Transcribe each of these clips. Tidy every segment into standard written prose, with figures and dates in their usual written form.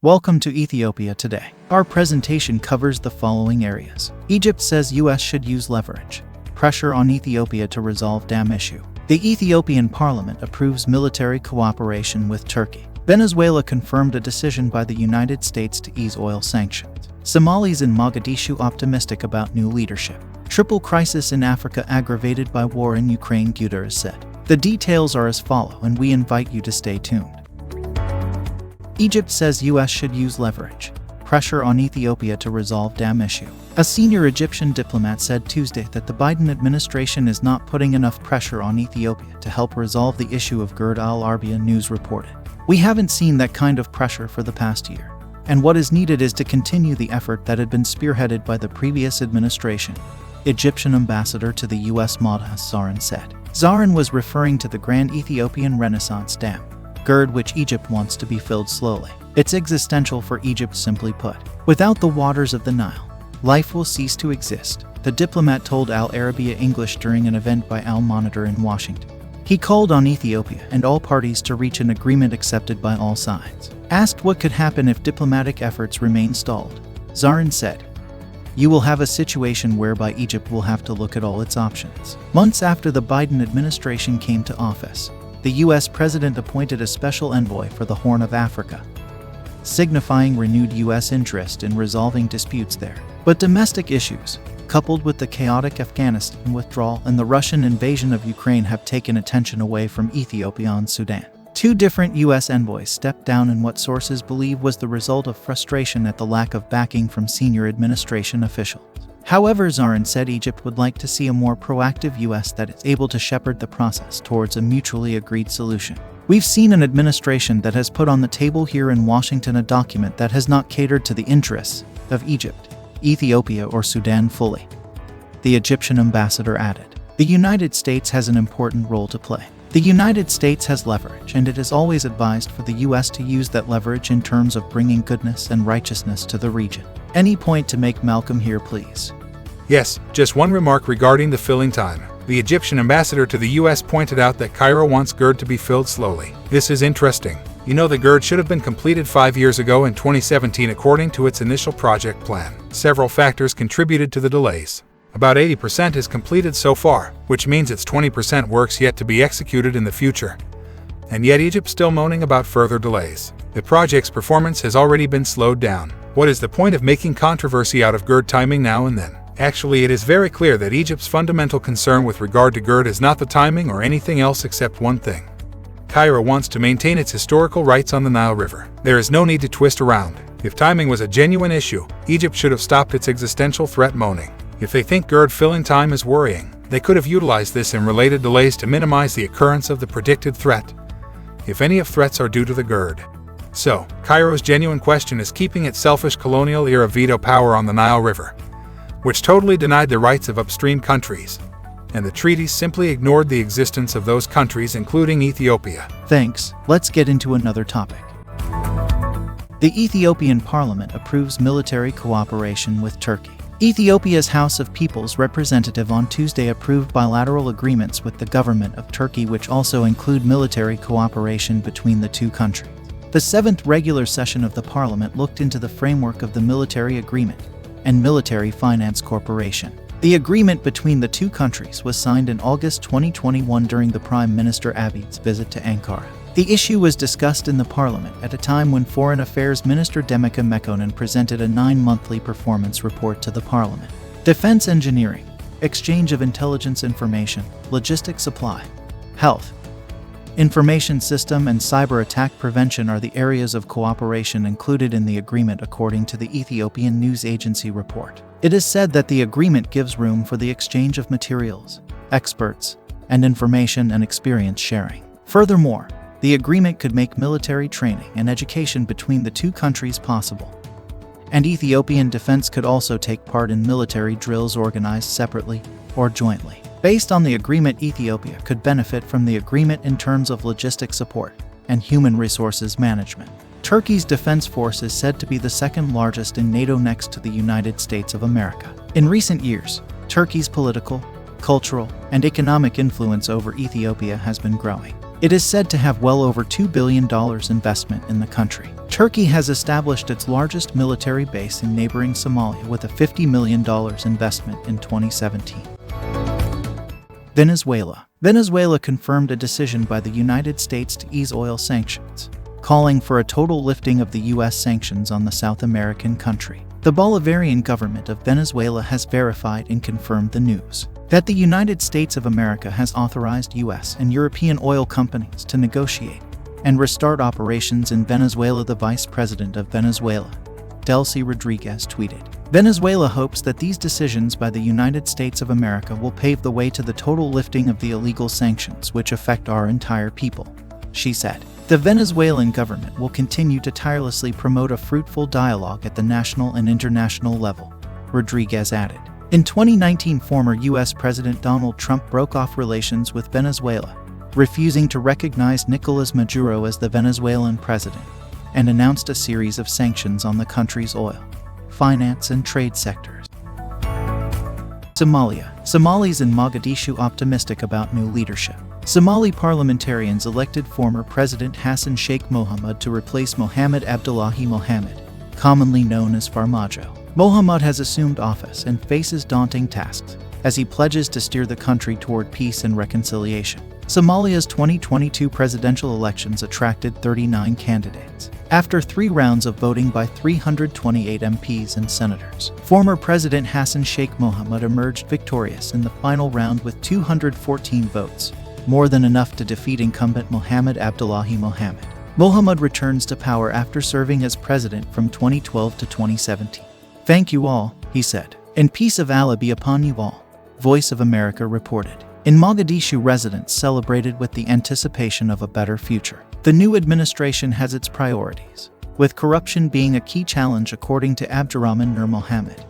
Welcome to Ethiopia Today. Our presentation covers the following areas. Egypt says US should use leverage. Pressure on Ethiopia to resolve dam issue. The Ethiopian parliament approves military cooperation with Turkey. Venezuela confirmed a decision by the United States to ease oil sanctions. Somalis in Mogadishu optimistic about new leadership. Triple crisis in Africa aggravated by war in Ukraine, Guterres said. The details are as follow, and we invite you to stay tuned. Egypt says US should use leverage. Pressure on Ethiopia to resolve dam issue. A senior Egyptian diplomat said Tuesday that the Biden administration is not putting enough pressure on Ethiopia to help resolve the issue of gerd. Al Arabiya News reported. We haven't seen that kind of pressure for the past year, and what is needed is to continue the effort that had been spearheaded by the previous administration. Egyptian ambassador to the US Mogadishu Zarin said. Zarin was referring to the Grand Ethiopian Renaissance Dam, gerd, which Egypt wants to be filled slowly. It's existential for Egypt, simply put. Without the waters of the Nile, life will cease to exist, the diplomat told Al Arabiya English during an event by Al Monitor in Washington. He called on Ethiopia and all parties to reach an agreement accepted by all sides. Asked what could happen if diplomatic efforts remain stalled, Zarin said, "You will have a situation whereby Egypt will have to look at all its options." Months after the Biden administration came to office, the U.S. president appointed a special envoy for the Horn of Africa, signifying renewed U.S. interest in resolving disputes there. But domestic issues, coupled with the chaotic Afghanistan withdrawal and the Russian invasion of Ukraine, have taken attention away from Ethiopia and Sudan. Two different U.S. envoys stepped down in what sources believe was the result of frustration at the lack of backing from senior administration officials. However, Zarin said Egypt would like to see a more proactive U.S. that is able to shepherd the process towards a mutually agreed solution. We've seen an administration that has put on the table here in Washington a document that has not catered to the interests of Egypt, Ethiopia, or Sudan fully. The Egyptian ambassador added. The United States has an important role to play. The United States has leverage, and it is always advised for the U.S. to use that leverage in terms of bringing goodness and righteousness to the region. Any point to make, Malcolm, here, please? Yes, just one remark regarding the filling time. The Egyptian ambassador to the U.S. pointed out that Cairo wants gerd to be filled slowly. This is interesting. You know, the gerd should have been completed 5 years ago in 2017 according to its initial project plan. Several factors contributed to the delays. About 80% is completed so far, which means it's 20% works yet to be executed in the future. And yet Egypt's still moaning about further delays. The project's performance has already been slowed down. What is the point of making controversy out of gerd timing now and then? Actually, it is very clear that Egypt's fundamental concern with regard to gerd is not the timing or anything else except one thing. Cairo wants to maintain its historical rights on the Nile River. There is no need to twist around. If timing was a genuine issue, Egypt should have stopped its existential threat moaning. If they think gerd filling time is worrying, they could have utilized this and related delays to minimize the occurrence of the predicted threat, if any of threats are due to the gerd. So, Cairo's genuine question is keeping its selfish colonial-era veto power on the Nile River, which totally denied the rights of upstream countries, and the treaties simply ignored the existence of those countries, including Ethiopia. Thanks. Let's get into another topic. The Ethiopian parliament approves military cooperation with Turkey. Ethiopia's House of People's Representative on Tuesday approved bilateral agreements with the government of Turkey which also include military cooperation between the two countries. The seventh regular session of the parliament looked into the framework of the military agreement and Military Finance Corporation. The agreement between the two countries was signed in August 2021 during the Prime Minister Abiy's visit to Ankara. The issue was discussed in the parliament at a time when Foreign Affairs Minister Demeke Mekonnen presented a 9-monthly performance report to the parliament. Defense engineering, exchange of intelligence information, logistics supply, health, information system, and cyber attack prevention are the areas of cooperation included in the agreement, according to the Ethiopian news agency report. It is said that the agreement gives room for the exchange of materials, experts, and information and experience sharing. Furthermore, the agreement could make military training and education between the two countries possible. And Ethiopian defense could also take part in military drills organized separately or jointly. Based on the agreement, Ethiopia could benefit from the agreement in terms of logistic support and human resources management. Turkey's defense force is said to be the second largest in NATO next to the United States of America. In recent years, Turkey's political, cultural, and economic influence over Ethiopia has been growing. It is said to have well over $2 billion investment in the country. Turkey has established its largest military base in neighboring Somalia with a $50 million investment in 2017. Venezuela. Venezuela confirmed a decision by the United States to ease oil sanctions, calling for a total lifting of the U.S. sanctions on the South American country. The Bolivarian government of Venezuela has verified and confirmed the news that the United States of America has authorized U.S. and European oil companies to negotiate and restart operations in Venezuela. The Vice President of Venezuela, Delcy Rodriguez, tweeted, "Venezuela hopes that these decisions by the United States of America will pave the way to the total lifting of the illegal sanctions which affect our entire people," she said. The Venezuelan government will continue to tirelessly promote a fruitful dialogue at the national and international level, Rodriguez added. In 2019, former U.S. President Donald Trump broke off relations with Venezuela, refusing to recognize Nicolas Maduro as the Venezuelan president, and announced a series of sanctions on the country's oil, finance, and trade sectors. Somalia. Somalis in Mogadishu optimistic about new leadership. Somali parliamentarians elected former President Hassan Sheikh Mohamud to replace Mohamed Abdullahi Mohamed, commonly known as Farmajo. Mohamud has assumed office and faces daunting tasks as he pledges to steer the country toward peace and reconciliation. Somalia's 2022 presidential elections attracted 39 candidates, after 3 rounds of voting by 328 MPs and senators. Former President Hassan Sheikh Mohamud emerged victorious in the final round with 214 votes, more than enough to defeat incumbent Mohamed Abdullahi Mohamed. Mohamud returns to power after serving as president from 2012 to 2017. "Thank you all," he said, "and peace of Allah be upon you all," Voice of America reported. In Mogadishu, residents celebrated with the anticipation of a better future. The new administration has its priorities, with corruption being a key challenge according to Abdurrahman Nur Mohammed,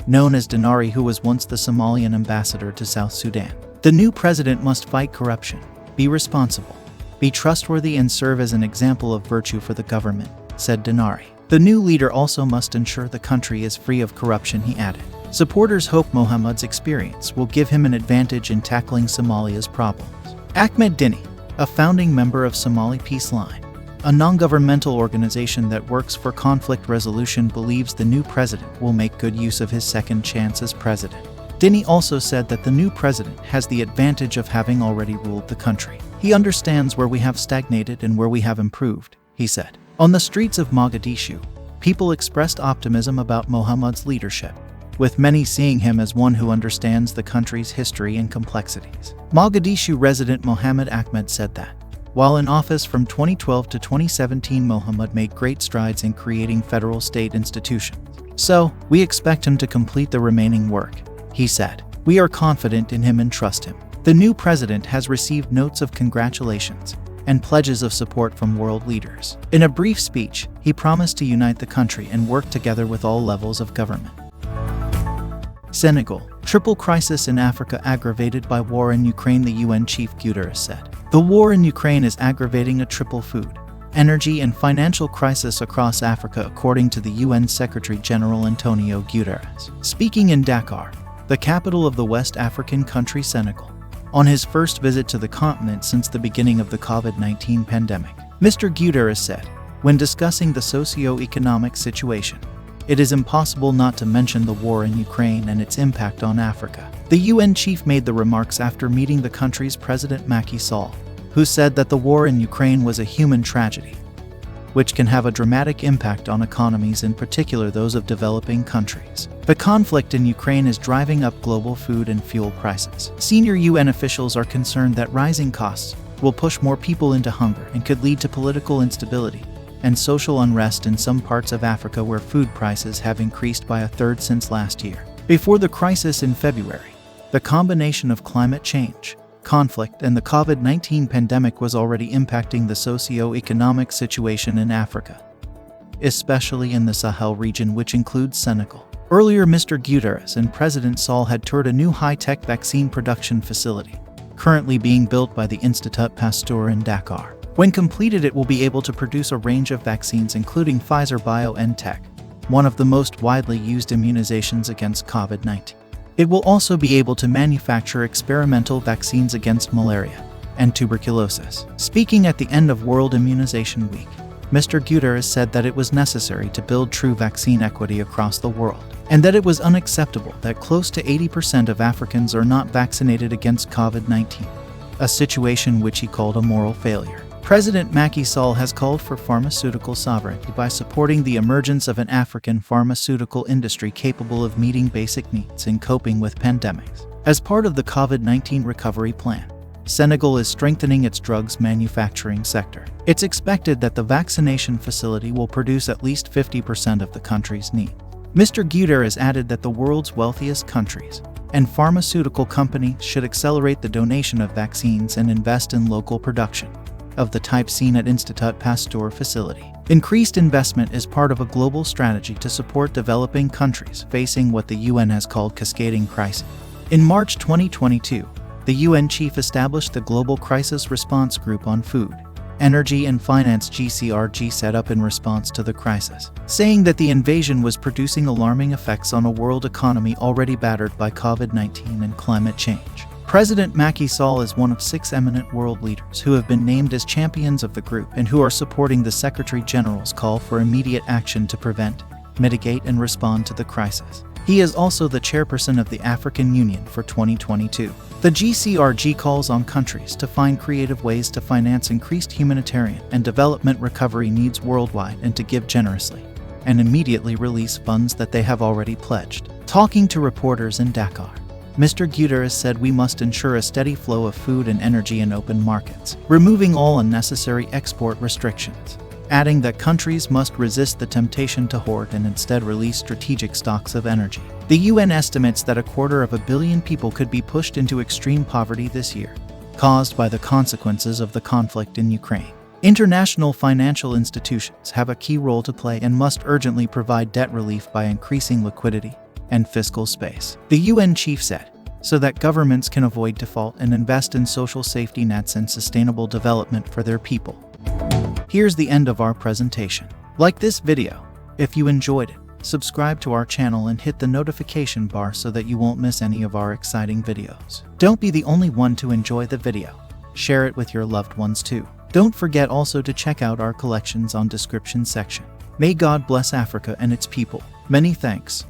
known as Dinari, who was once the Somalian ambassador to South Sudan. The new president must fight corruption, be responsible, be trustworthy, and serve as an example of virtue for the government, said Dinari. The new leader also must ensure the country is free of corruption, he added. Supporters hope Mohammed's experience will give him an advantage in tackling Somalia's problems. Ahmed Dini, a founding member of Somali Peace Line, a non-governmental organization that works for conflict resolution, believes the new president will make good use of his second chance as president. Dini also said that the new president has the advantage of having already ruled the country. He understands where we have stagnated and where we have improved, he said. On the streets of Mogadishu, people expressed optimism about Mohammed's leadership, with many seeing him as one who understands the country's history and complexities. Mogadishu resident Mohammed Ahmed said that, while in office from 2012 to 2017, Mohammed made great strides in creating federal state institutions. "So, we expect him to complete the remaining work," he said. "We are confident in him and trust him." The new president has received notes of congratulations and pledges of support from world leaders. In a brief speech, he promised to unite the country and work together with all levels of government. Senegal. Triple crisis in Africa aggravated by war in Ukraine, the UN chief Guterres said. The war in Ukraine is aggravating a triple food, energy, and financial crisis across Africa, according to the UN Secretary-General Antonio Guterres. Speaking in Dakar, the capital of the West African country Senegal, on his first visit to the continent since the beginning of the COVID-19 pandemic, Mr. Guterres said, when discussing the socio-economic situation, "It is impossible not to mention the war in Ukraine and its impact on Africa." The UN chief made the remarks after meeting the country's President Macky Sall, who said that the war in Ukraine was a human tragedy, which can have a dramatic impact on economies, in particular those of developing countries. The conflict in Ukraine is driving up global food and fuel prices. Senior UN officials are concerned that rising costs will push more people into hunger and could lead to political instability and social unrest in some parts of Africa, where food prices have increased by a third since last year. Before the crisis in February, the combination of climate change, conflict, and the COVID-19 pandemic was already impacting the socio-economic situation in Africa, especially in the Sahel region, which includes Senegal. Earlier, Mr. Guterres and President Sall had toured a new high-tech vaccine production facility, currently being built by the Institut Pasteur in Dakar. When completed, it will be able to produce a range of vaccines, including Pfizer BioNTech, one of the most widely used immunizations against COVID-19. It will also be able to manufacture experimental vaccines against malaria and tuberculosis. Speaking at the end of World Immunization Week, Mr. Guterres said that it was necessary to build true vaccine equity across the world, and that it was unacceptable that close to 80% of Africans are not vaccinated against COVID-19, a situation which he called a moral failure. President Macky Sall has called for pharmaceutical sovereignty by supporting the emergence of an African pharmaceutical industry capable of meeting basic needs and coping with pandemics. As part of the COVID-19 recovery plan, Senegal is strengthening its drugs manufacturing sector. It's expected that the vaccination facility will produce at least 50% of the country's need. Mr. Guterres added that the world's wealthiest countries and pharmaceutical companies should accelerate the donation of vaccines and invest in local production of the type seen at Institut Pasteur facility. Increased investment is part of a global strategy to support developing countries facing what the UN has called cascading crisis. In March 2022, the UN chief established the Global Crisis Response Group on Food, Energy and Finance (GCRG) set up in response to the crisis, saying that the invasion was producing alarming effects on a world economy already battered by COVID-19 and climate change. President Macky Sall is one of 6 eminent world leaders who have been named as champions of the group and who are supporting the Secretary General's call for immediate action to prevent, mitigate, and respond to the crisis. He is also the chairperson of the African Union for 2022. The GCRG calls on countries to find creative ways to finance increased humanitarian and development recovery needs worldwide and to give generously and immediately release funds that they have already pledged. Talking to reporters in Dakar, Mr. Guterres said we must ensure a steady flow of food and energy in open markets, removing all unnecessary export restrictions, adding that countries must resist the temptation to hoard and instead release strategic stocks of energy. The UN estimates that 250 million people could be pushed into extreme poverty this year, caused by the consequences of the conflict in Ukraine. International financial institutions have a key role to play and must urgently provide debt relief by increasing liquidity and fiscal space, the UN chief said, so that governments can avoid default and invest in social safety nets and sustainable development for their people. Here's the end of our presentation. Like this video if you enjoyed it, subscribe to our channel and hit the notification bar so that you won't miss any of our exciting videos. Don't be the only one to enjoy the video. Share it with your loved ones too. Don't forget also to check out our collections on description section. May God bless Africa and its people. Many thanks.